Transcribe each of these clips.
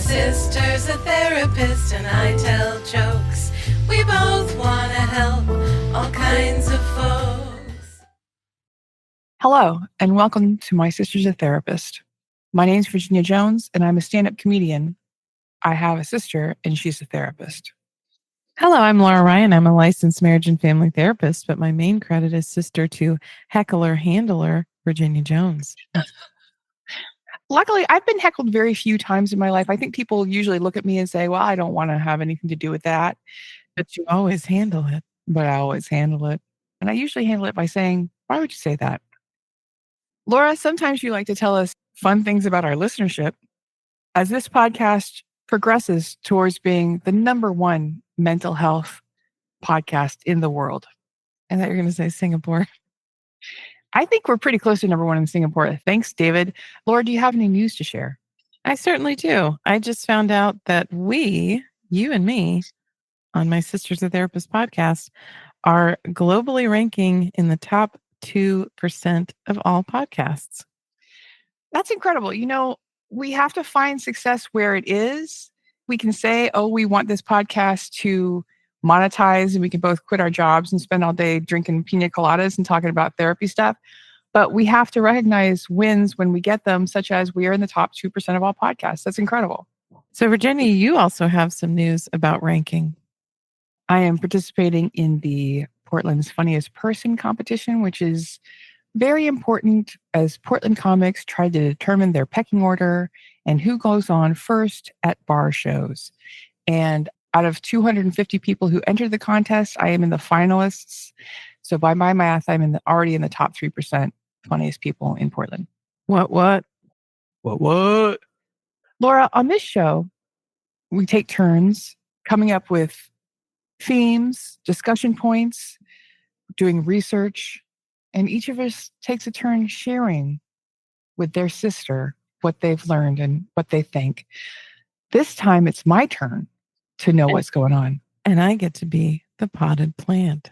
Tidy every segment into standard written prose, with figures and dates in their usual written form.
sister's a therapist and I tell jokes. We both want to help all kinds of folks. Hello, and welcome to My Sister's a Therapist. My name's Virginia Jones, and I'm a stand-up comedian. I have a sister, and she's a therapist. Hello, I'm Laura Ryan. I'm a licensed marriage and family therapist, but my main credit is sister to heckler handler Virginia Jones. Luckily, I've been heckled very few times in my life. I think people usually look at me and say, well, I don't want to have anything to do with that. But you always handle it. But I always handle it. And I usually handle it by saying, why would you say that? Laura, sometimes you like to tell us fun things about our listenership. As this podcast progresses towards being the number one mental health podcast in the world. I thought you were going to say Singapore. I think we're pretty close to number one in Singapore. Thanks, David. Laura, do you have any news to share? I certainly do. I just found out that we, you and me, on My Sister's a Therapist podcast, are globally ranking in the top 2% of all podcasts. That's incredible. You know, we have to find success where it is. We can say, oh, we want this podcast to monetize and we can both quit our jobs and spend all day drinking pina coladas and talking about therapy stuff. But we have to recognize wins when we get them, such as we are in the top 2% of all podcasts. That's incredible. So, Virginia, you also have some news about ranking. I am participating in the Portland's Funniest Person competition, which is very important as Portland comics try to determine their pecking order and who goes on first at bar shows. And out of 250 people who entered the contest, I am in the finalists. So by my math, I'm already in the top 3% funniest people in Portland. What? Laura, on this show, we take turns coming up with themes, discussion points, doing research, and each of us takes a turn sharing with their sister what they've learned and what they think. This time, it's my turn to know what's going on. And I get to be the potted plant.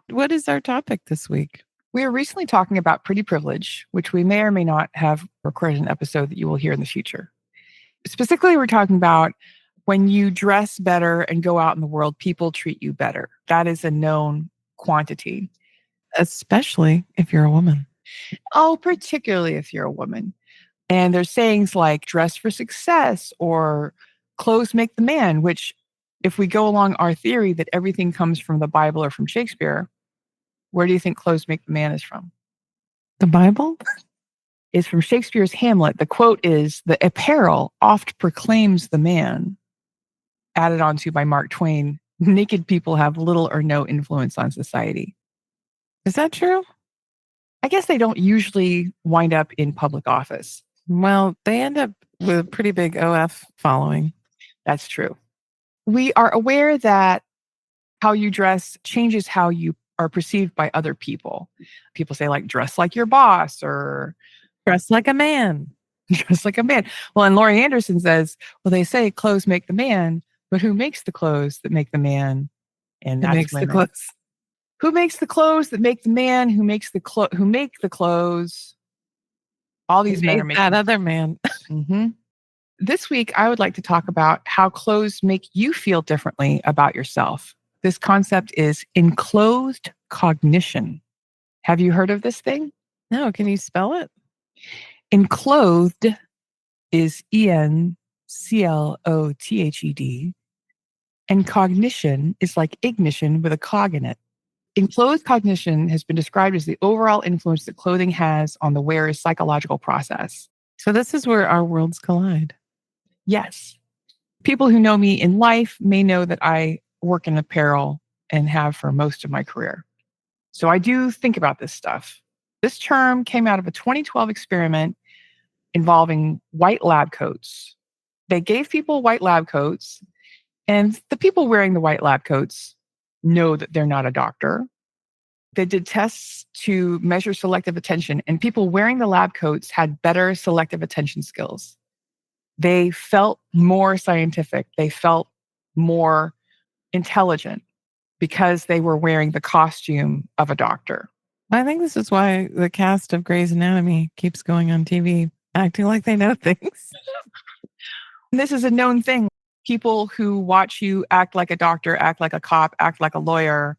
What is our topic this week? We were recently talking about pretty privilege, which we may or may not have recorded an episode that you will hear in the future. Specifically, we're talking about when you dress better and go out in the world, people treat you better. That is a known quantity. Especially if you're a woman. Oh, particularly if you're a woman. And there's sayings like dress for success or clothes make the man, which if we go along our theory that everything comes from the Bible or from Shakespeare, where do you think clothes make the man is from? The Bible? Is from Shakespeare's Hamlet. The quote is, the apparel oft proclaims the man. Added on to by Mark Twain, naked people have little or no influence on society. Is that true? I guess they don't usually wind up in public office. Well, they end up with a pretty big OF following. That's true. We are aware that how you dress changes how you are perceived by other people. People say like, dress like your boss or dress like a man. Dress like a man. Well, and Laurie Anderson says, well, they say clothes make the man, but who makes the clothes that make the man? And that makes the clothes. Who makes the clothes that make the man? Who make the clothes? All these men are making that other man. Mm-hmm. This week, I would like to talk about how clothes make you feel differently about yourself. This concept is enclothed cognition. Have you heard of this thing? No. Can you spell it? Enclothed is Enclothed. And cognition is like ignition with a cog in it. Enclothed cognition has been described as the overall influence that clothing has on the wearer's psychological process. So this is where our worlds collide. Yes. People who know me in life may know that I work in apparel and have for most of my career. So I do think about this stuff. This term came out of a 2012 experiment involving white lab coats. They gave people white lab coats, and the people wearing the white lab coats know that they're not a doctor. They did tests to measure selective attention, and people wearing the lab coats had better selective attention skills. They felt more scientific. They felt more intelligent because they were wearing the costume of a doctor. I think this is why the cast of Grey's Anatomy keeps going on TV, acting like they know things. And this is a known thing. People who watch you act like a doctor, act like a cop, act like a lawyer,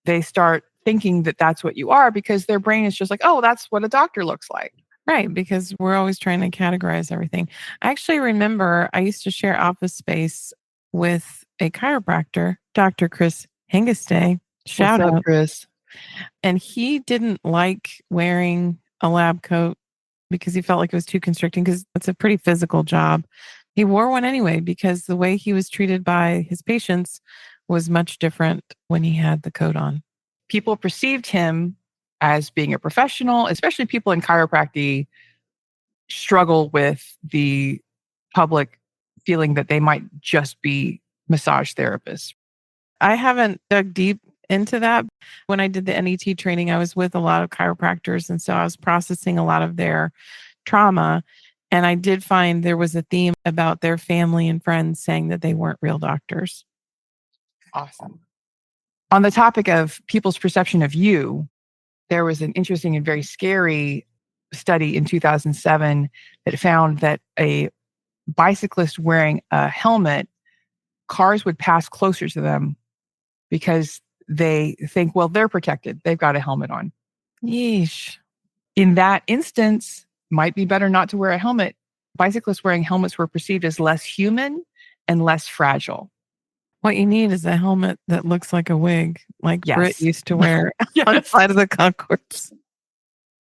they start thinking that that's what you are because their brain is just like, oh, that's what a doctor looks like. Right, because we're always trying to categorize everything. I actually remember I used to share office space with a chiropractor, Dr. Chris Hengestay. Shout What's up, out. Chris? And he didn't like wearing a lab coat because he felt like it was too constricting because it's a pretty physical job. He wore one anyway because the way he was treated by his patients was much different when he had the coat on. People perceived him as being a professional, especially people in chiropractic struggle with the public feeling that they might just be massage therapists. I haven't dug deep into that. When I did the NET training, I was with a lot of chiropractors. And so I was processing a lot of their trauma. And I did find there was a theme about their family and friends saying that they weren't real doctors. Awesome. On the topic of people's perception of you, there was an interesting and very scary study in 2007 that found that a bicyclist wearing a helmet, cars would pass closer to them because they think, well, they're protected. They've got a helmet on. Yeesh. In that instance, might be better not to wear a helmet. Bicyclists wearing helmets were perceived as less human and less fragile. What you need is a helmet that looks like a wig, like Yes. Britt used to wear on the Yes. side of the concourse.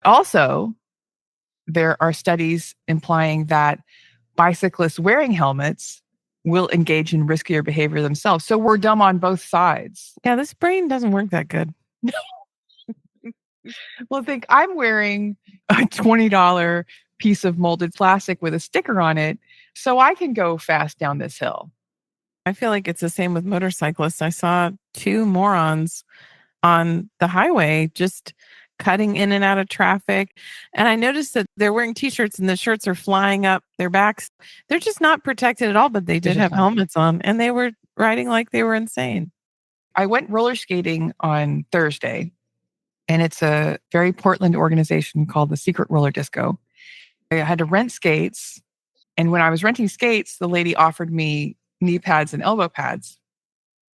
Also, there are studies implying that bicyclists wearing helmets will engage in riskier behavior themselves. So we're dumb on both sides. Yeah, this brain doesn't work that good. Well, think I'm wearing a $20 piece of molded plastic with a sticker on it, so I can go fast down this hill. I feel like it's the same with motorcyclists. I saw two morons on the highway just cutting in and out of traffic. And I noticed that they're wearing t-shirts and the shirts are flying up their backs. They're just not protected at all, but they did just have not. helmets on and they were riding like they were insane. I went roller skating on Thursday, and it's a very Portland organization called the Secret Roller Disco. I had to rent skates. And when I was renting skates, the lady offered me knee pads and elbow pads.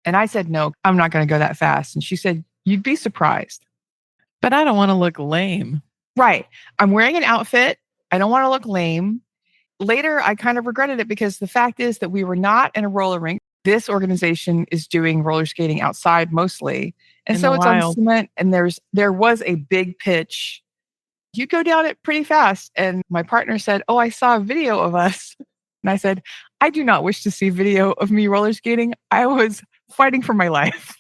And I said, no, I'm not going to go that fast. And she said, you'd be surprised. But I don't want to look lame. Right. I'm wearing an outfit. I don't want to look lame. Later, I kind of regretted it because the fact is that we were not in a roller rink. This organization is doing roller skating outside mostly. And In so the it's wild. on cement, and there was a big pitch. You go down it pretty fast. And my partner said, oh, I saw a video of us. And I said, I do not wish to see video of me roller skating. I was fighting for my life.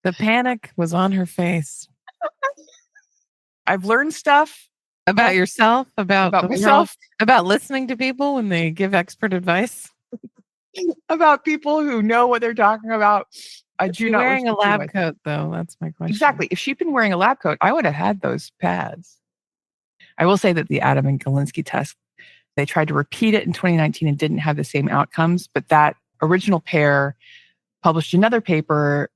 The panic was on her face. I've learned stuff About yourself, about the world, myself, about listening to people when they give expert advice. about people who know what they're talking about. I do She's not wearing wish a to see lab myself. coat, though. That's my question. Exactly. If she'd been wearing a lab coat, I would have had those pads. I will say that the Adam and Galinsky test, they tried to repeat it in 2019 and didn't have the same outcomes. But that original pair published another paper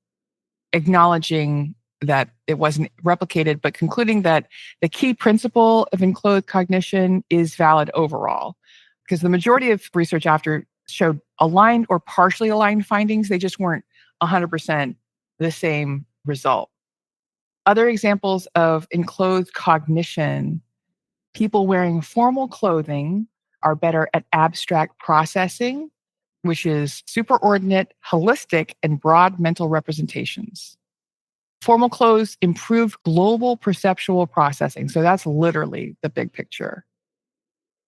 acknowledging that it wasn't replicated, but concluding that the key principle of enclothed cognition is valid overall. Because the majority of research after showed aligned or partially aligned findings, they just weren't 100% the same result. Other examples of enclothed cognition: people wearing formal clothing are better at abstract processing, which is superordinate, holistic, and broad mental representations. Formal clothes improve global perceptual processing. So that's literally the big picture.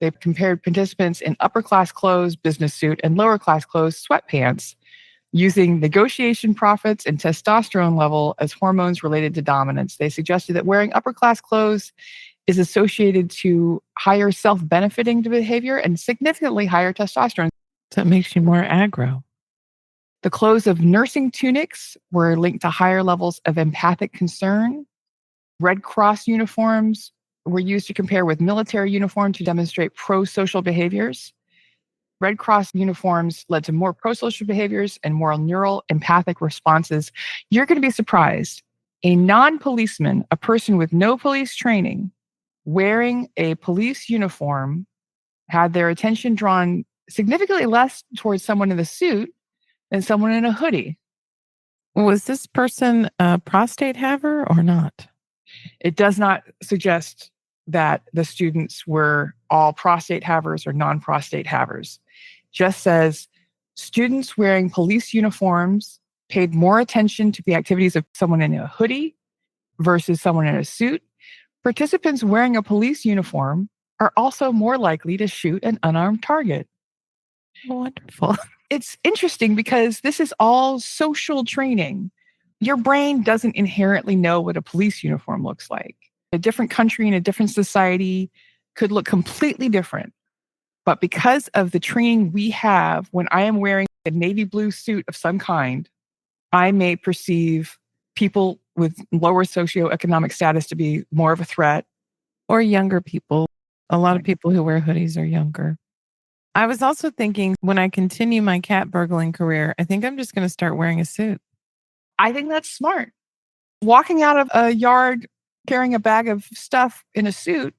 They compared participants in upper class clothes, business suit, and lower class clothes, sweatpants, using negotiation profits and testosterone level as hormones related to dominance. They suggested that wearing upper class clothes is associated to higher self-benefiting behavior and significantly higher testosterone. So it makes you more aggro. The clothes of nursing tunics were linked to higher levels of empathic concern. Red Cross uniforms were used to compare with military uniform to demonstrate pro-social behaviors. Red Cross uniforms led to more pro-social behaviors and more neural empathic responses. You're going to be surprised. A non-policeman, a person with no police training, wearing a police uniform, had their attention drawn significantly less towards someone in a suit than someone in a hoodie. Was this person a prostate haver or not? It does not suggest that the students were all prostate havers or non-prostate havers. Just says students wearing police uniforms paid more attention to the activities of someone in a hoodie versus someone in a suit. Participants wearing a police uniform are also more likely to shoot an unarmed target. Wonderful. It's interesting because this is all social training. Your brain doesn't inherently know what a police uniform looks like. A different country and a different society could look completely different. But because of the training we have, when I am wearing a navy blue suit of some kind, I may perceive people with lower socioeconomic status to be more of a threat. Or younger people. A lot of people who wear hoodies are younger. I was also thinking when I continue my cat burgling career, I think I'm just going to start wearing a suit. I think that's smart. Walking out of a yard carrying a bag of stuff in a suit,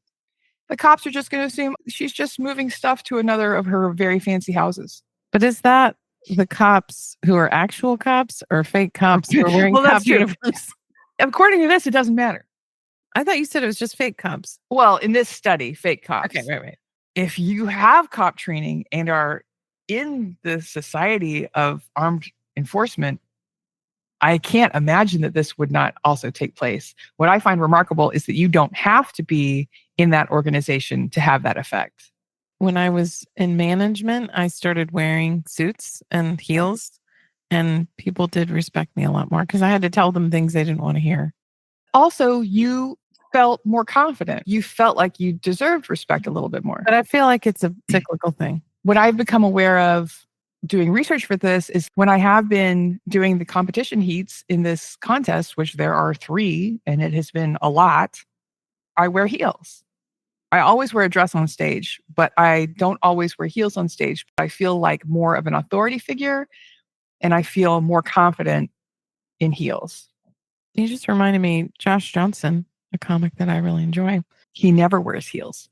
the cops are just going to assume she's just moving stuff to another of her very fancy houses. But is that the cops who are actual cops or fake cops who are wearing Well, cop that's true. uniforms? According to this, it doesn't matter. I thought you said it was just fake cops. Well, in this study, fake cops. Okay, right. If you have cop training and are in the society of armed enforcement, I can't imagine that this would not also take place. What I find remarkable is that you don't have to be in that organization to have that effect. When I was in management, I started wearing suits and heels, and people did respect me a lot more because I had to tell them things they didn't want to hear. Also, you felt more confident. You felt like you deserved respect a little bit more. But I feel like it's a cyclical thing. What I've become aware of doing research for this is when I have been doing the competition heats in this contest, which there are 3, and it has been a lot, I wear heels. I always wear a dress on stage, but I don't always wear heels on stage. I feel like more of an authority figure, and I feel more confident in heels. You just reminded me, Josh Johnson, a comic that I really enjoy. He never wears heels.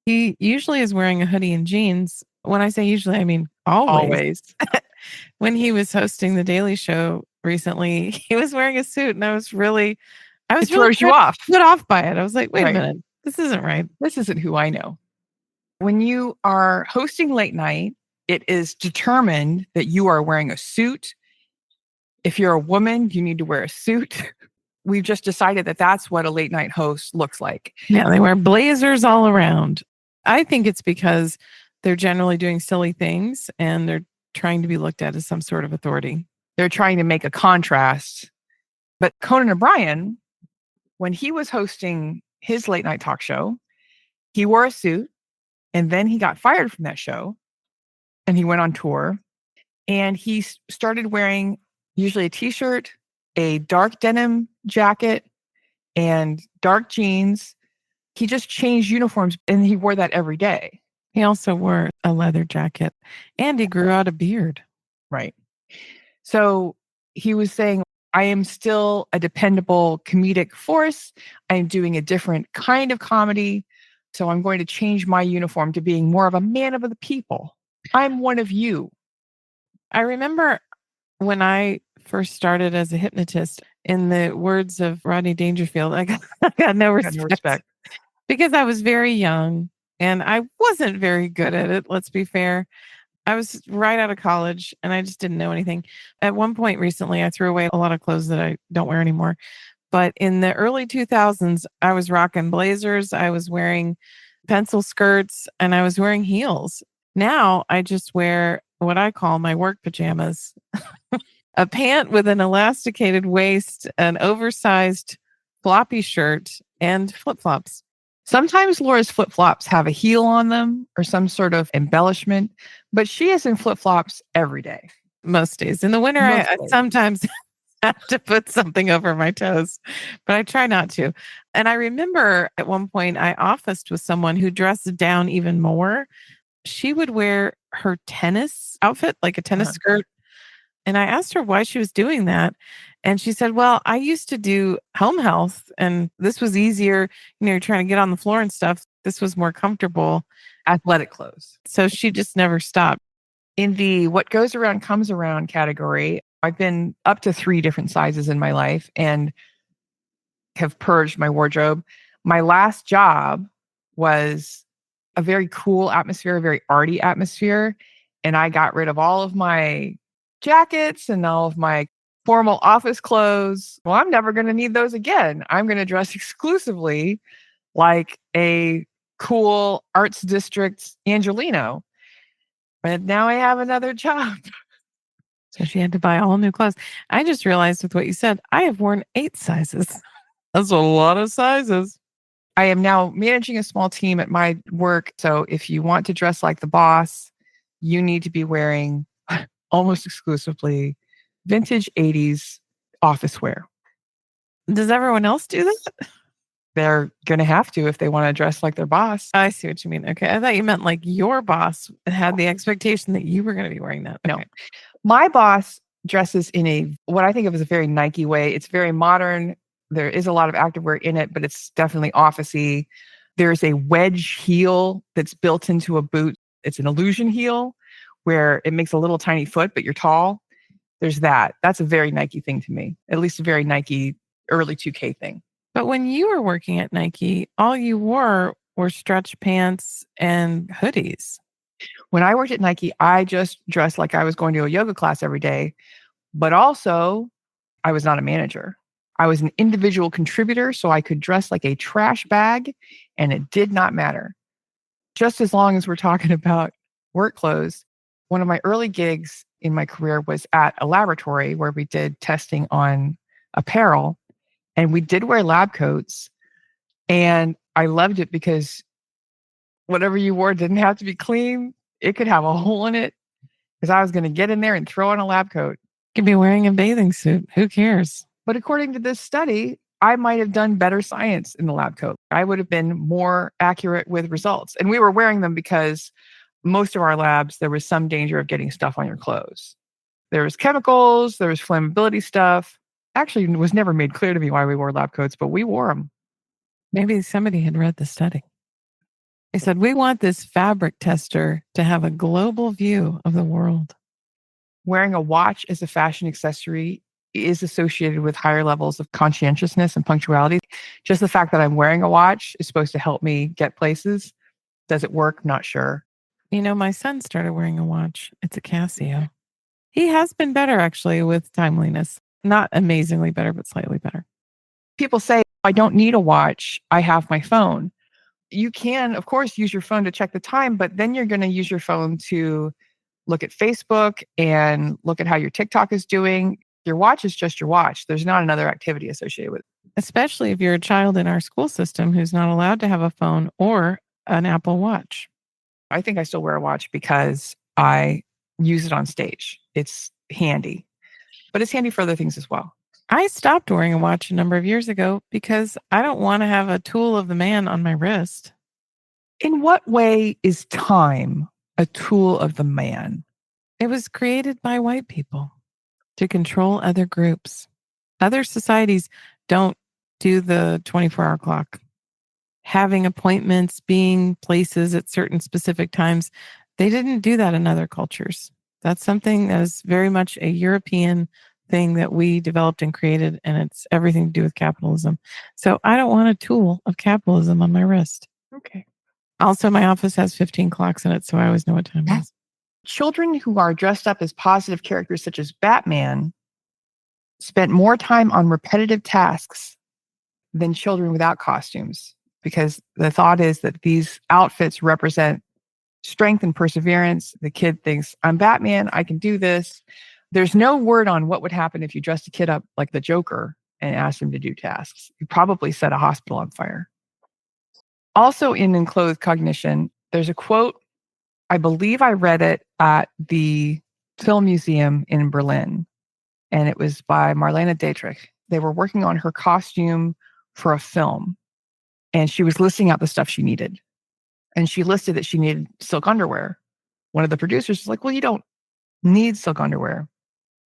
He usually is wearing a hoodie and jeans. When I say usually, I mean always. When he was hosting The Daily Show recently, he was wearing a suit, and I was really throws you off. Put off by it. I was like, wait a minute, this isn't right. This isn't who I know. When you are hosting late night, it is determined that you are wearing a suit. If you're a woman, you need to wear a suit. We've just decided that that's what a late night host looks like. Yeah, they wear blazers all around. I think it's because they're generally doing silly things and they're trying to be looked at as some sort of authority. They're trying to make a contrast. But Conan O'Brien, when he was hosting his late night talk show, he wore a suit, and then he got fired from that show and he went on tour, and he started wearing usually a t-shirt, a dark denim jacket, and dark jeans. He just changed uniforms, and he wore that every day. He also wore a leather jacket, and he grew out a beard. Right. So he was saying, I am still a dependable comedic force. I'm doing a different kind of comedy. So I'm going to change my uniform to being more of a man of the people. I'm one of you. I remember when I first started as a hypnotist, in the words of Rodney Dangerfield, I got no respect. Because I was very young and I wasn't very good at it, let's be fair. I was right out of college and I just didn't know anything. At one point recently, I threw away a lot of clothes that I don't wear anymore. But in the early 2000s, I was rocking blazers, I was wearing pencil skirts, and I was wearing heels. Now I just wear what I call my work pajamas. A pant with an elasticated waist, an oversized floppy shirt, and flip-flops. Sometimes Laura's flip-flops have a heel on them or some sort of embellishment, but she is in flip-flops every day. Most days. In the winter, I sometimes have to put something over my toes, but I try not to. And I remember at one point I officed with someone who dressed down even more. She would wear her tennis outfit, like a tennis skirt. And I asked her why she was doing that. And she said, well, I used to do home health and this was easier. You know, you're trying to get on the floor and stuff. this was more comfortable. Athletic clothes. So she just never stopped. In the what goes around comes around category, I've been up to 3 different sizes in my life and have purged my wardrobe. My last job was a very cool atmosphere, a very arty atmosphere. And I got rid of all of my jackets and all of my formal office clothes. Well, I'm never going to need those again. I'm going to dress exclusively like a cool arts district Angelino. But now I have another job. So she had to buy all new clothes. I just realized with what you said, I have worn 8 sizes. That's a lot of sizes. I am now managing a small team at my work. So if you want to dress like the boss, you need to be wearing almost exclusively vintage 80s office wear. Does everyone else do that? They're going to have to if they want to dress like their boss. I see what you mean. Okay. I thought you meant like your boss had the expectation that you were going to be wearing that. Okay. No. My boss dresses in a what I think of as a very Nike way. It's very modern. There is a lot of activewear in it, but it's definitely officey. There's a wedge heel that's built into a boot. It's an illusion heel where it makes a little tiny foot, but you're tall. There's that. That's a very Nike thing to me, at least a very Nike early 2K thing. But when you were working at Nike, all you wore were stretch pants and hoodies. When I worked at Nike, I just dressed like I was going to a yoga class every day, but also I was not a manager. I was an individual contributor, so I could dress like a trash bag, and it did not matter. Just as long as we're talking about work clothes, one of my early gigs in my career was at a laboratory where we did testing on apparel, and we did wear lab coats, and I loved it because whatever you wore didn't have to be clean. It could have a hole in it because I was going to get in there and throw on a lab coat. You could be wearing a bathing suit. Who cares? But according to this study, I might have done better science in the lab coat. I would have been more accurate with results. And we were wearing them because most of our labs, there was some danger of getting stuff on your clothes. There was chemicals, there was flammability stuff. Actually, it was never made clear to me why we wore lab coats, but we wore them. Maybe somebody had read the study. They said, we want this fabric tester to have a global view of the world. Wearing a watch as a fashion accessory is associated with higher levels of conscientiousness and punctuality. Just the fact that I'm wearing a watch is supposed to help me get places. Does it work? Not sure. You know, my son started wearing a watch. It's a Casio. He has been better, actually, with timeliness. Not amazingly better, but slightly better. People say, I don't need a watch. I have my phone. You can, of course, use your phone to check the time, but then you're going to use your phone to look at Facebook and look at how your TikTok is doing. Your watch is just your watch. There's not another activity associated with it. Especially if you're a child in our school system who's not allowed to have a phone or an Apple Watch. I think I still wear a watch because I use it on stage. It's handy, but it's handy for other things as well. I stopped wearing a watch a number of years ago because I don't want to have a tool of the man on my wrist. In what way is time a tool of the man? It was created by white people to control other groups. Other societies don't do the 24-hour clock. Having appointments, being places at certain specific times, they didn't do that in other cultures. That's something that is very much a European thing that we developed and created, and it's everything to do with capitalism. So I don't want a tool of capitalism on my wrist. Okay. Also, my office has 15 clocks in it, so I always know what time it is. Children who are dressed up as positive characters such as Batman spent more time on repetitive tasks than children without costumes, because the thought is that these outfits represent strength and perseverance. The kid thinks, I'm Batman, I can do this. There's no word on what would happen if you dressed a kid up like the Joker and asked him to do tasks. You probably set a hospital on fire. Also in Enclothed Cognition, there's a quote. I believe I read it at the Film Museum in Berlin, and it was by Marlene Dietrich. They were working on her costume for a film, and she was listing out the stuff she needed. And she listed that she needed silk underwear. One of the producers was like, well, you don't need silk underwear.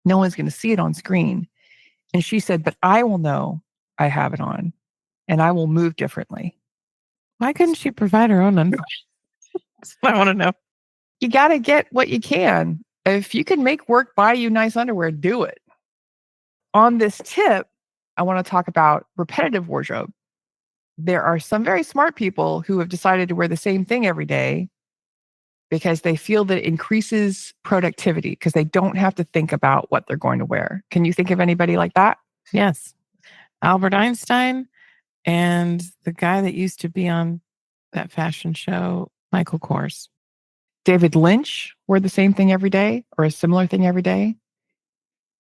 No one's going to see it on screen. And she said, but I will know I have it on, and I will move differently. Why couldn't she provide her own underwear? That's what I want to know. You got to get what you can. If you can make work buy you nice underwear, do it. On this tip, I want to talk about repetitive wardrobe. There are some very smart people who have decided to wear the same thing every day because they feel that it increases productivity because they don't have to think about what they're going to wear. Can you think of anybody like that? Yes. Albert Einstein and the guy that used to be on that fashion show, Michael Kors. David Lynch wore the same thing every day or a similar thing every day.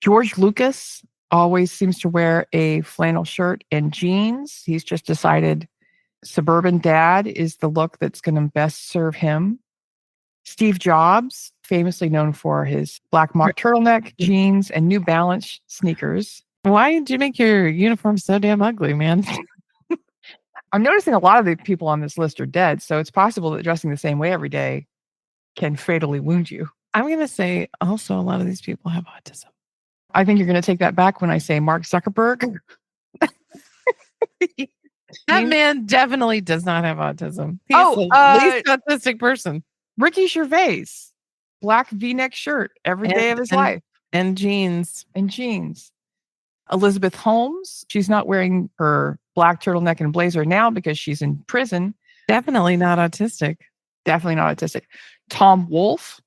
George Lucas always seems to wear a flannel shirt and jeans. He's just decided suburban dad is the look that's going to best serve him. Steve Jobs, famously known for his black mock turtleneck, jeans, and New Balance sneakers. Why did you make your uniform so damn ugly, man? I'm noticing a lot of the people on this list are dead, so it's possible that dressing the same way every day can fatally wound you. I'm going to say also a lot of these people have autism. I think you're going to take that back when I say Mark Zuckerberg. That man definitely does not have autism. He's Oh, the least autistic person. Ricky Gervais, black V-neck shirt every day of his life. And jeans. And jeans. Elizabeth Holmes, she's not wearing her black turtleneck and blazer now because she's in prison. Definitely not autistic. Definitely not autistic. Tom Wolfe,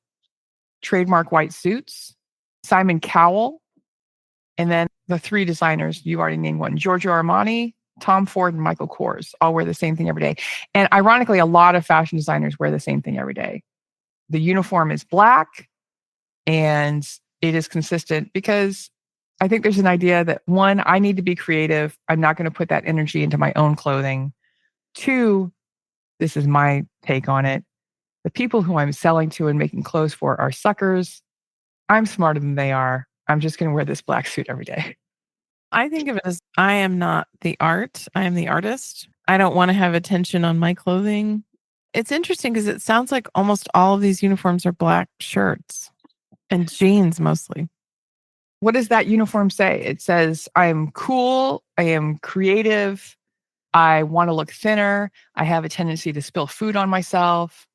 trademark white suits. Simon Cowell. And then the three designers, you already named one, Giorgio Armani, Tom Ford, and Michael Kors all wear the same thing every day. And ironically, a lot of fashion designers wear the same thing every day. The uniform is black and it is consistent because I think there's an idea that one, I need to be creative. I'm not going to put that energy into my own clothing. Two, this is my take on it. The people who I'm selling to and making clothes for are suckers. I'm smarter than they are. I'm just going to wear this black suit every day. I think of it as I am not the art. I am the artist. I don't want to have attention on my clothing. It's interesting because it sounds like almost all of these uniforms are black shirts and jeans mostly. What does that uniform say? It says, I am cool. I am creative. I want to look thinner. I have a tendency to spill food on myself.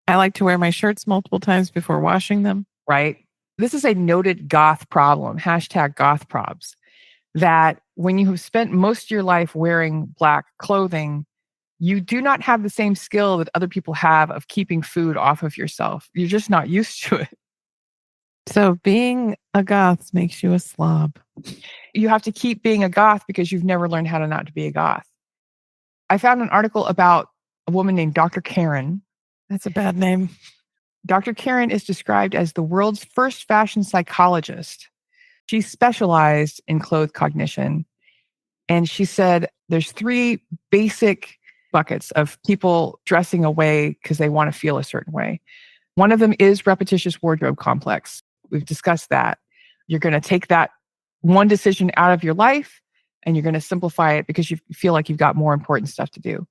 I like to wear my shirts multiple times before washing them. Right? This is a noted goth problem, #gothprobs, that when you have spent most of your life wearing black clothing, you do not have the same skill that other people have of keeping food off of yourself. You're just not used to it. So being a goth makes you a slob. You have to keep being a goth because you've never learned how to not to be a goth. I found an article about a woman named Dr. Karen. That's a bad name. Dr. Karen is described as the world's first fashion psychologist. She specialized in enclothed cognition. And she said there's three basic buckets of people dressing away because they want to feel a certain way. One of them is repetitious wardrobe complex. We've discussed that. You're going to take that one decision out of your life and you're going to simplify it because you feel like you've got more important stuff to do.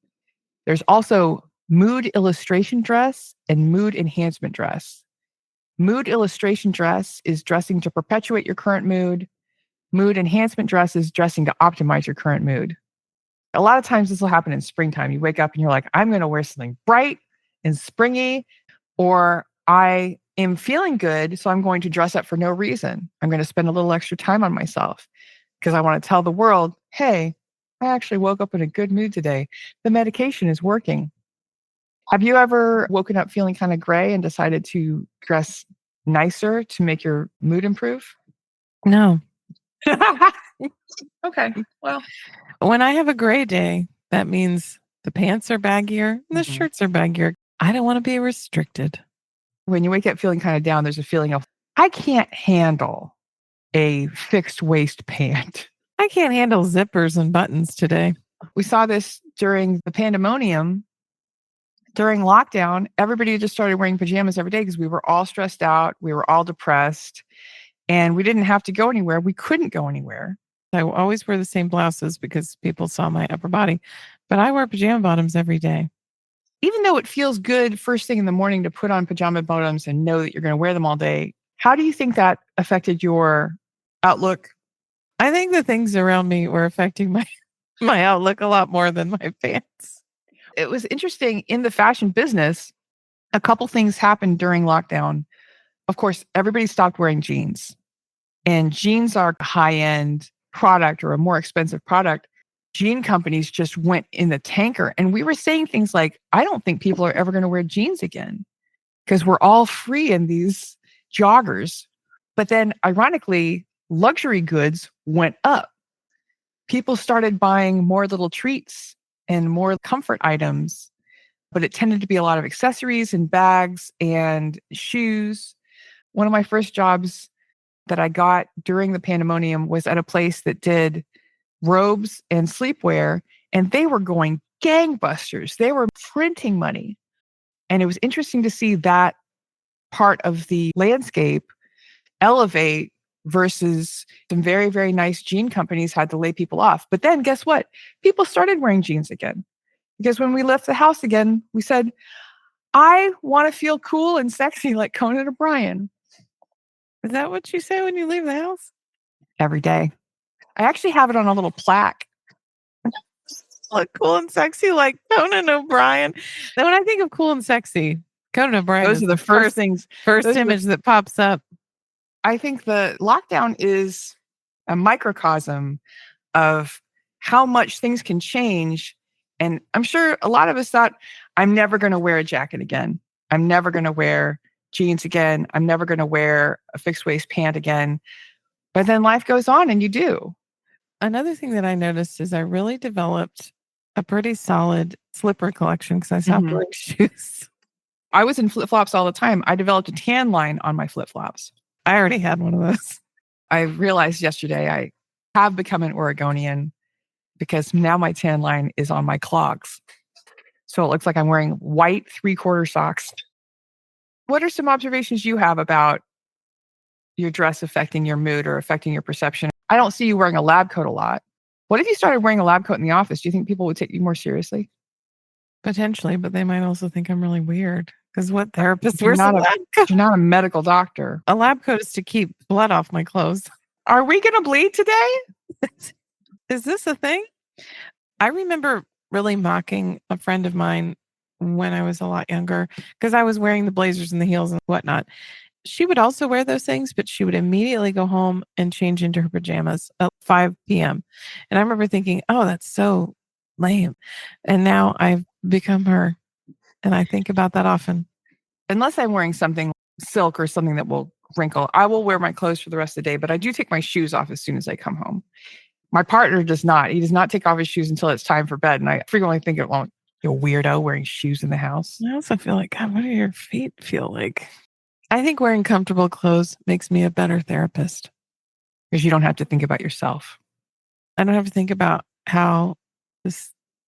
There's also mood illustration dress and mood enhancement dress. Mood illustration dress is dressing to perpetuate your current mood. Mood enhancement dress is dressing to optimize your current mood. A lot of times this will happen in springtime. You wake up and you're like, I'm going to wear something bright and springy, or I am feeling good, so I'm going to dress up for no reason. I'm going to spend a little extra time on myself because I want to tell the world, hey, I actually woke up in a good mood today. The medication is working. Have you ever woken up feeling kind of gray and decided to dress nicer to make your mood improve? No. Okay. Well, when I have a gray day, that means the pants are baggier and the shirts are baggier. I don't want to be restricted. When you wake up feeling kind of down, there's a feeling of, I can't handle a fixed waist pant. I can't handle zippers and buttons today. We saw this during the pandemonium. During lockdown, everybody just started wearing pajamas every day because we were all stressed out. We were all depressed and we didn't have to go anywhere. We couldn't go anywhere. I always wear the same blouses because people saw my upper body, but I wear pajama bottoms every day. Even though it feels good first thing in the morning to put on pajama bottoms and know that you're going to wear them all day, how do you think that affected your outlook? I think the things around me were affecting my outlook a lot more than my pants. It was interesting in the fashion business. A couple things happened during lockdown. Of course, everybody stopped wearing jeans, and jeans are a high-end product or a more expensive product. Jean companies just went in the tanker. And we were saying things like, I don't think people are ever going to wear jeans again because we're all free in these joggers. But then, ironically, luxury goods went up. People started buying more little treats and more comfort items, but it tended to be a lot of accessories and bags and shoes. One of my first jobs that I got during the pandemonium was at a place that did robes and sleepwear, and they were going gangbusters. They were printing money. And it was interesting to see that part of the landscape elevate versus some very, very nice jean companies had to lay people off. But then guess what? People started wearing jeans again. Because when we left the house again, we said, I want to feel cool and sexy like Conan O'Brien. Is that what you say when you leave the house? Every day. I actually have it on a little plaque. Look cool and sexy like Conan O'Brien. Then when I think of cool and sexy, Conan O'Brien Those is are the first things. First image that pops up. I think the lockdown is a microcosm of how much things can change. And I'm sure a lot of us thought, I'm never going to wear a jacket again. I'm never going to wear jeans again. I'm never going to wear a fixed waist pant again. But then life goes on and you do. Another thing that I noticed is I really developed a pretty solid slipper collection because I stopped wearing shoes. I was in flip-flops all the time. I developed a tan line on my flip-flops. I already had one of those. I realized yesterday I have become an Oregonian because now my tan line is on my clogs. So it looks like I'm wearing white 3/4 socks. What are some observations you have about your dress affecting your mood or affecting your perception? I don't see you wearing a lab coat a lot. What if you started wearing a lab coat in the office? Do you think people would take you more seriously? Potentially, but they might also think I'm really weird. Because what therapist You're wears a not lab coat? You're not a medical doctor. A lab coat is to keep blood off my clothes. Are we going to bleed today? Is this a thing? I remember really mocking a friend of mine when I was a lot younger because I was wearing the blazers and the heels and whatnot. She would also wear those things, but she would immediately go home and change into her pajamas at 5 p.m. And I remember thinking, oh, that's so lame. And now I've become her. And I think about that often. Unless I'm wearing something silk or something that will wrinkle, I will wear my clothes for the rest of the day, but I do take my shoes off as soon as I come home. My partner does not. He does not take off his shoes until it's time for bed. And I frequently think, well, you're a weirdo wearing shoes in the house. I also feel like, God, what do your feet feel like? I think wearing comfortable clothes makes me a better therapist. Because you don't have to think about yourself. I don't have to think about how this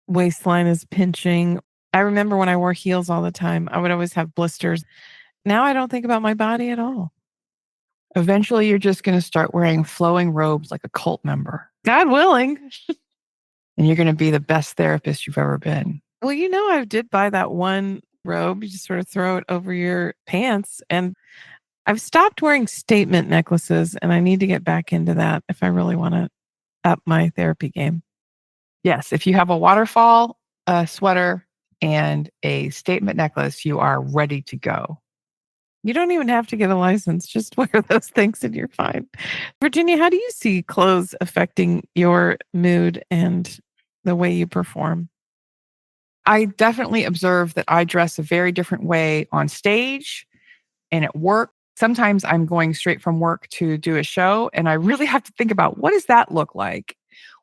waistline is pinching. I remember when I wore heels all the time, I would always have blisters. Now I don't think about my body at all. Eventually, you're just going to start wearing flowing robes like a cult member. God willing. And you're going to be the best therapist you've ever been. Well, I did buy that one robe. You just sort of throw it over your pants. And I've stopped wearing statement necklaces, and I need to get back into that if I really want to up my therapy game. Yes, if you have a waterfall, a sweater, and a statement necklace, you are ready to go. You don't even have to get a license. Just wear those things and you're fine. Virginia, how do you see clothes affecting your mood and the way you perform? I definitely observe that I dress a very different way on stage and at work. Sometimes I'm going straight from work to do a show, and I really have to think about, what does that look like?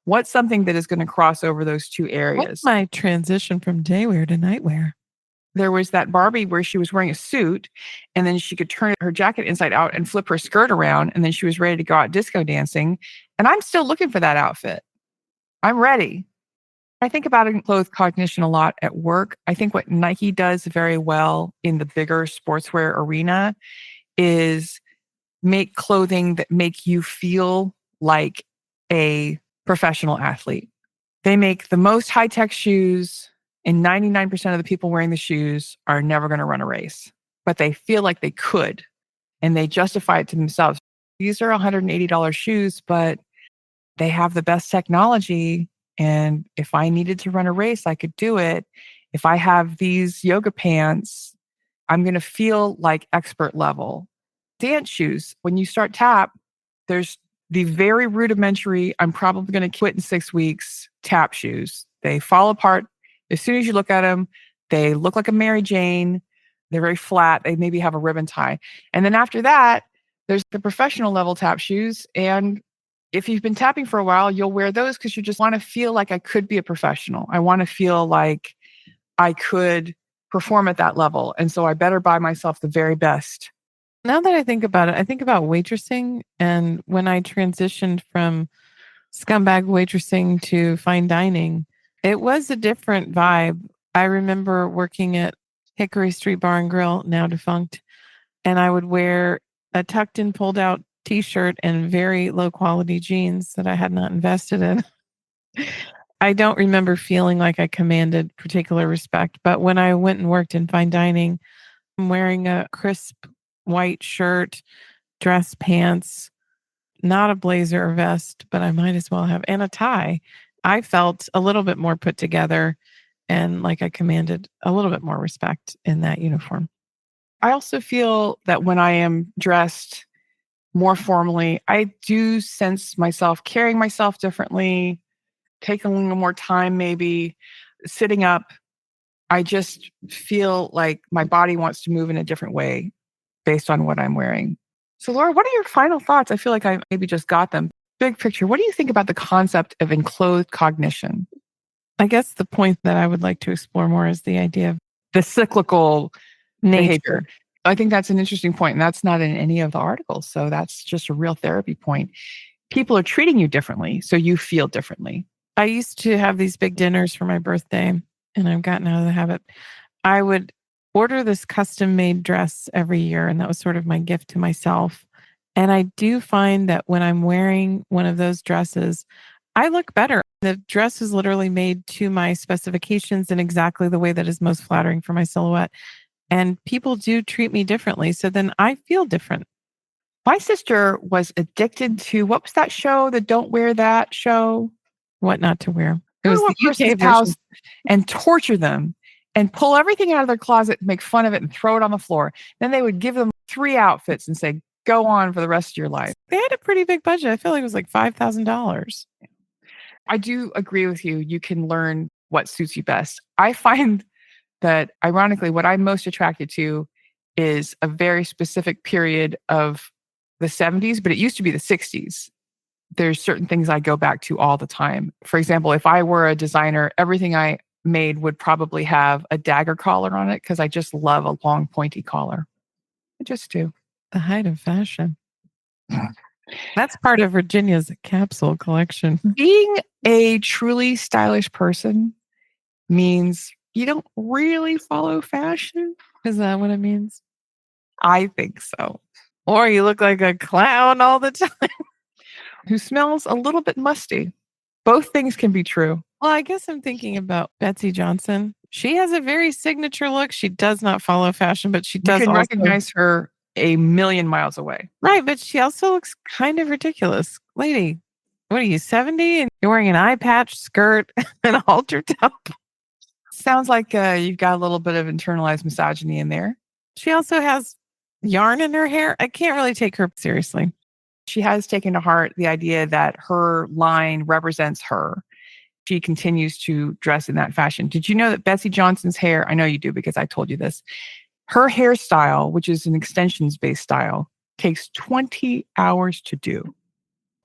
What's something that is going to cross over those two areas? What's my transition from daywear to nightwear? There was that Barbie where she was wearing a suit, and then she could turn her jacket inside out and flip her skirt around, and then she was ready to go out disco dancing. And I'm still looking for that outfit. I'm ready. I think about enclothed cognition a lot at work. I think what Nike does very well in the bigger sportswear arena is make clothing that make you feel like a professional athlete. They make the most high-tech shoes, and 99% of the people wearing the shoes are never going to run a race, but they feel like they could, and they justify it to themselves. These are $180 shoes, but they have the best technology. And if I needed to run a race, I could do it. If I have these yoga pants, I'm going to feel like expert level. Dance shoes, when you start tap, there's the very rudimentary, I'm probably going to quit in 6 weeks, tap shoes. They fall apart as soon as you look at them. They look like a Mary Jane. They're very flat. They maybe have a ribbon tie. And then after that, there's the professional level tap shoes. And if you've been tapping for a while, you'll wear those because you just want to feel like I could be a professional. I want to feel like I could perform at that level. And so I better buy myself the very best. Now that I think about it, I think about waitressing. And when I transitioned from scumbag waitressing to fine dining, it was a different vibe. I remember working at Hickory Street Bar and Grill, now defunct, and I would wear a tucked in, pulled out t-shirt and very low quality jeans that I had not invested in. I don't remember feeling like I commanded particular respect, but when I went and worked in fine dining, I'm wearing a crisp white shirt, dress pants, not a blazer or vest, but I might as well have, and a tie. I felt a little bit more put together and like I commanded a little bit more respect in that uniform. I also feel that when I am dressed more formally, I do sense myself carrying myself differently, taking a little more time, maybe sitting up. I just feel like my body wants to move in a different way based on what I'm wearing. So, Laura, what are your final thoughts? I feel like I maybe just got them. Big picture, what do you think about the concept of enclothed cognition? I guess the point that I would like to explore more is the idea of The cyclical behavior. nature. I think that's an interesting point, and that's not in any of the articles. So that's just a real therapy point. People are treating you differently, so you feel differently. I used to have these big dinners for my birthday, and I've gotten out of the habit. I would order this custom made dress every year, and that was sort of my gift to myself. And I do find that when I'm wearing one of those dresses, I look better. The dress is literally made to my specifications in exactly the way that is most flattering for my silhouette. And people do treat me differently. So then I feel different. My sister was addicted to, what was that show? The Don't Wear That show? What not to wear. It Go was to a the UK person's version. house and torture them and pull everything out of their closet, make fun of it, and throw it on the floor. Then they would give them 3 outfits and say, go on for the rest of your life. They had a pretty big budget. I feel like it was like $5,000. I do agree with you. You can learn what suits you best. I find that, ironically, what I'm most attracted to is a very specific period of the 70s, but it used to be the 60s. There's certain things I go back to all the time. For example, if I were a designer, everything I made would probably have a dagger collar on it because I just love a long, pointy collar. I just do. The height of fashion. That's part of Virginia's capsule collection. Being a truly stylish person means you don't really follow fashion. Is that what it means? I think so. Or you look like a clown all the time. Who smells a little bit musty. Both things can be true. Well, I guess I'm thinking about Betsy Johnson. She has a very signature look. She does not follow fashion, but she You does can also recognize her a million miles away. Right, but she also looks kind of ridiculous. Lady, what are you, 70? And you're wearing an eye patch, skirt, and a halter top. Sounds like you've got a little bit of internalized misogyny in there. She also has yarn in her hair. I can't really take her seriously. She has taken to heart the idea that her line represents her. She continues to dress in that fashion. Did you know that Betsy Johnson's hair, I know you do because I told you this, her hairstyle, which is an extensions-based style, takes 20 hours to do.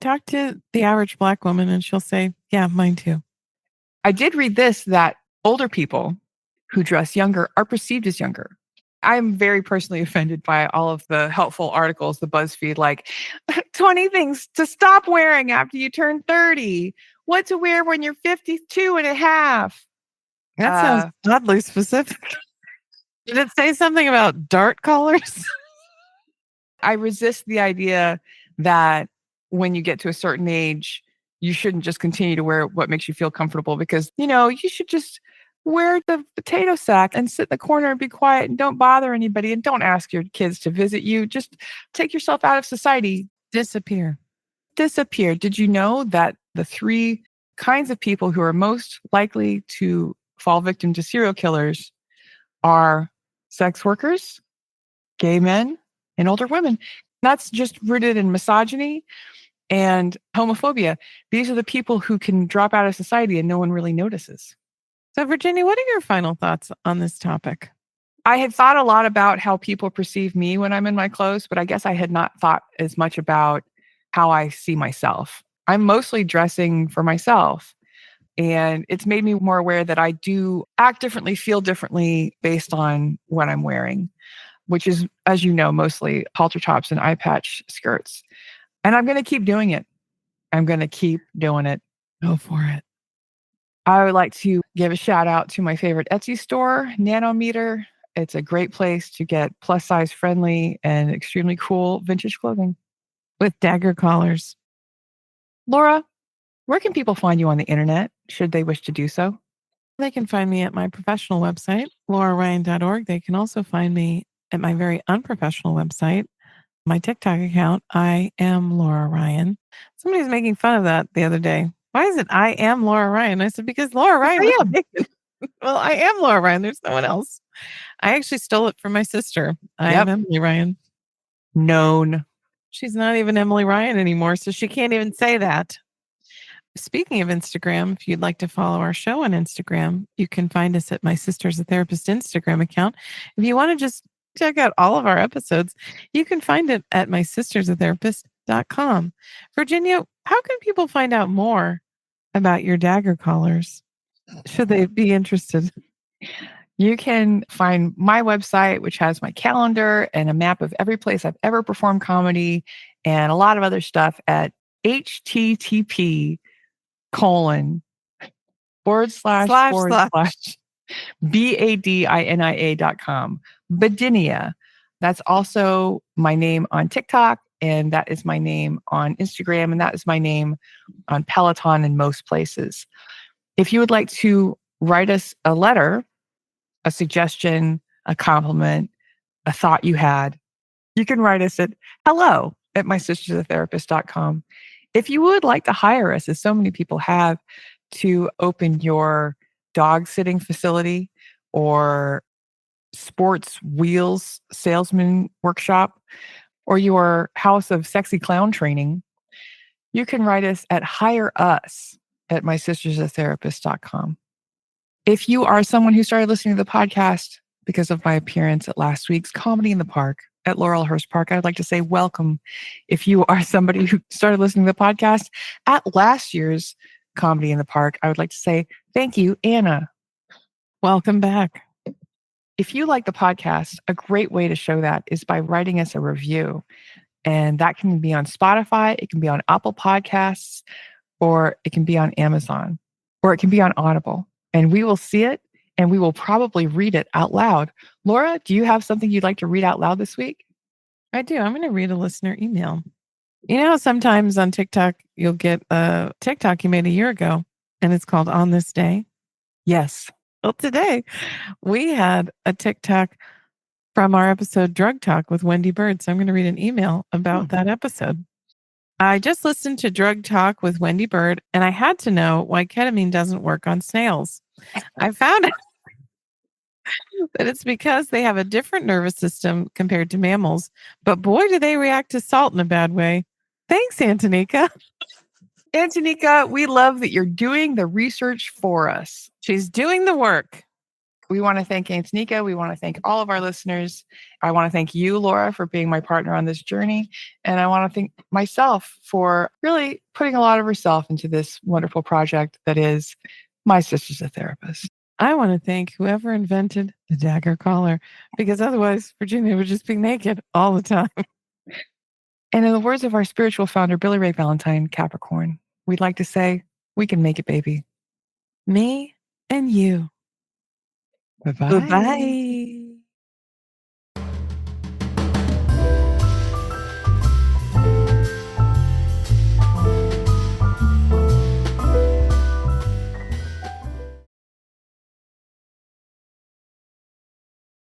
Talk to the average Black woman and she'll say, yeah, mine too. I did read this, that older people who dress younger are perceived as younger. I'm very personally offended by all of the helpful articles, the BuzzFeed, like 20 things to stop wearing after you turn 30. What to wear when you're 52 and a half. That sounds oddly specific. Did it say something about dart collars? I resist the idea that when you get to a certain age, you shouldn't just continue to wear what makes you feel comfortable because, you should just wear the potato sack and sit in the corner and be quiet and don't bother anybody and don't ask your kids to visit you. Just take yourself out of society. Disappear. Did you know that the 3 kinds of people who are most likely to fall victim to serial killers are sex workers, gay men, and older women. That's just rooted in misogyny and homophobia. These are the people who can drop out of society and no one really notices. So, Virginia, what are your final thoughts on this topic? I had thought a lot about how people perceive me when I'm in my clothes, but I guess I had not thought as much about how I see myself. I'm mostly dressing for myself. And it's made me more aware that I do act differently, feel differently based on what I'm wearing, which is, as you know, mostly halter tops and eye patch skirts. And I'm going to keep doing it. I'm going to keep doing it. Go for it. I would like to give a shout out to my favorite Etsy store, Nanometer. It's a great place to get plus size friendly and extremely cool vintage clothing with dagger collars. Laura, where can people find you on the internet, should they wish to do so? They can find me at my professional website, lauraryan.org. They can also find me at my very unprofessional website, my TikTok account, I am Laura Ryan. Somebody was making fun of that the other day. Why is it I am Laura Ryan? I said, because Laura Ryan. Well, I am Laura Ryan. There's no one else. I actually stole it from my sister. I am Emily Ryan. Known. She's not even Emily Ryan anymore, so she can't even say that. Speaking of Instagram, if you'd like to follow our show on Instagram, you can find us at My Sister's a Therapist Instagram account. If you want to just check out all of our episodes, you can find it at mysistersatherapist.com. Virginia, how can people find out more about your dagger collars, should they be interested? You can find my website, which has my calendar and a map of every place I've ever performed comedy and a lot of other stuff at http:///badinia.com. Badinia. That's also my name on TikTok, and that is my name on Instagram, and that is my name on Peloton and most places. If you would like to write us a letter, a suggestion, a compliment, a thought you had, you can write us at hello@mysistersatherapist.com. If you would like to hire us, as so many people have, to open your dog sitting facility or sports wheels salesman workshop or your house of sexy clown training, you can write us at hireus@mysistersatherapist.com. If you are someone who started listening to the podcast because of my appearance at last week's Comedy in the Park at Laurelhurst Park, I would like to say welcome. If you are somebody who started listening to the podcast at last year's Comedy in the Park, I would like to say thank you, Anna. Welcome back. If you like the podcast, a great way to show that is by writing us a review. And that can be on Spotify, it can be on Apple Podcasts, or it can be on Amazon, or it can be on Audible. And we will see it and we will probably read it out loud. Laura, do you have something you'd like to read out loud this week? I do. I'm going to read a listener email. You know how sometimes on TikTok, you'll get a TikTok you made a year ago, and it's called On This Day? Yes. Well, today we had a TikTok from our episode Drug Talk with Wendy Bird. So I'm going to read an email about that episode. I just listened to Drug Talk with Wendy Bird, and I had to know why ketamine doesn't work on snails. I found out that it's because they have a different nervous system compared to mammals, but boy, do they react to salt in a bad way. Thanks, Antonika. Antonika, we love that you're doing the research for us. She's doing the work. We want to thank Antonika. We want to thank all of our listeners. I want to thank you, Laura, for being my partner on this journey. And I want to thank myself for really putting a lot of herself into this wonderful project that is My Sister's a Therapist. I want to thank whoever invented the dagger collar, because otherwise Virginia would just be naked all the time. And in the words of our spiritual founder, Billy Ray Valentine, Capricorn, we'd like to say, we can make it, baby. Me and you. Bye-bye. Bye-bye.